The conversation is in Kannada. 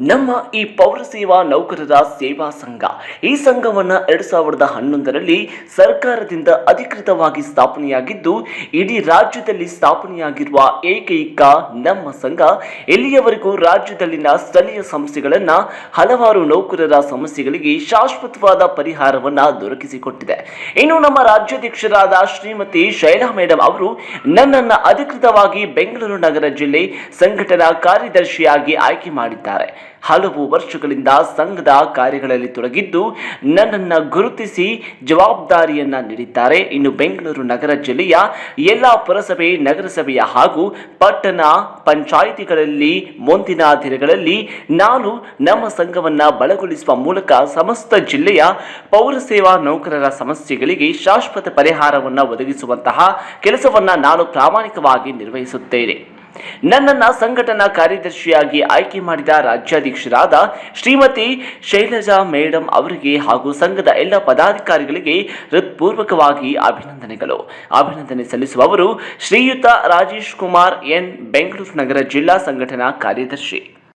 ನಮ್ಮ ಈ ಪೌರ ಸೇವಾ ನೌಕರರ ಸೇವಾ ಸಂಘ ಈ ಸಂಘವನ್ನು 2011ರಲ್ಲಿ ಸರ್ಕಾರದಿಂದ ಅಧಿಕೃತವಾಗಿ ಸ್ಥಾಪನೆಯಾಗಿದ್ದು ಇಡೀ ರಾಜ್ಯದಲ್ಲಿ ಸ್ಥಾಪನೆಯಾಗಿರುವ ಏಕೈಕ ನಮ್ಮ ಸಂಘ. ಇಲ್ಲಿಯವರೆಗೂ ರಾಜ್ಯದಲ್ಲಿನ ಸ್ಥಳೀಯ ಸಂಸ್ಥೆಗಳನ್ನು ಹಲವಾರು ನೌಕರರ ಸಮಸ್ಯೆಗಳಿಗೆ ಶಾಶ್ವತವಾದ ಪರಿಹಾರವನ್ನು ದೊರಕಿಸಿಕೊಟ್ಟಿದೆ. ಇನ್ನು ನಮ್ಮ ರಾಜ್ಯಾಧ್ಯಕ್ಷರಾದ ಶ್ರೀಮತಿ ಶೈಲಾ ಮೇಡಮ್ ಅವರು ನನ್ನನ್ನು ಅಧಿಕೃತವಾಗಿ ಬೆಂಗಳೂರು ನಗರ ಜಿಲ್ಲೆ ಸಂಘಟನಾ ಕಾರ್ಯದರ್ಶಿಯಾಗಿ ಆಯ್ಕೆ ಮಾಡಿದ್ದಾರೆ. ಹಲವು ವರ್ಷಗಳಿಂದ ಸಂಘದ ಕಾರ್ಯಗಳಲ್ಲಿ ತೊಡಗಿದ್ದು ನನ್ನನ್ನು ಗುರುತಿಸಿ ಜವಾಬ್ದಾರಿಯನ್ನ ನೀಡಿದ್ದಾರೆ. ಇನ್ನು ಬೆಂಗಳೂರು ನಗರ ಜಿಲ್ಲೆಯ ಎಲ್ಲ ಪುರಸಭೆ, ನಗರಸಭೆಯ ಹಾಗೂ ಪಟ್ಟಣ ಪಂಚಾಯಿತಿಗಳಲ್ಲಿ ಮುಂದಿನ ದಿನಗಳಲ್ಲಿ ನಾನು ನಮ್ಮ ಸಂಘವನ್ನ ಬಲಗೊಳಿಸುವ ಮೂಲಕ ಸಮಸ್ತ ಜಿಲ್ಲೆಯ ಪೌರ ಸೇವಾ ನೌಕರರ ಸಮಸ್ಯೆಗಳಿಗೆ ಶಾಶ್ವತ ಪರಿಹಾರವನ್ನು ಒದಗಿಸುವಂತಹ ಕೆಲಸವನ್ನ ನಾನು ಪ್ರಾಮಾಣಿಕವಾಗಿ ನಿರ್ವಹಿಸುತ್ತೇನೆ. ನನ್ನನ್ನು ಸಂಘಟನಾ ಕಾರ್ಯದರ್ಶಿಯಾಗಿ ಆಯ್ಕೆ ಮಾಡಿದ ರಾಜ್ಯಾಧ್ಯಕ್ಷರಾದ ಶ್ರೀಮತಿ ಶೈಲಜಾ ಮೇಡಮ್ ಅವರಿಗೆ ಹಾಗೂ ಸಂಘದ ಎಲ್ಲ ಪದಾಧಿಕಾರಿಗಳಿಗೆ ಹೃತ್ಪೂರ್ವಕವಾಗಿ ಅಭಿನಂದನೆ ಸಲ್ಲಿಸುವವರು ಶ್ರೀಯುತ ರಾಜೇಶ್ ಕುಮಾರ್ ಎನ್, ಬೆಂಗಳೂರು ನಗರ ಜಿಲ್ಲಾ ಸಂಘಟನಾ ಕಾರ್ಯದರ್ಶಿ.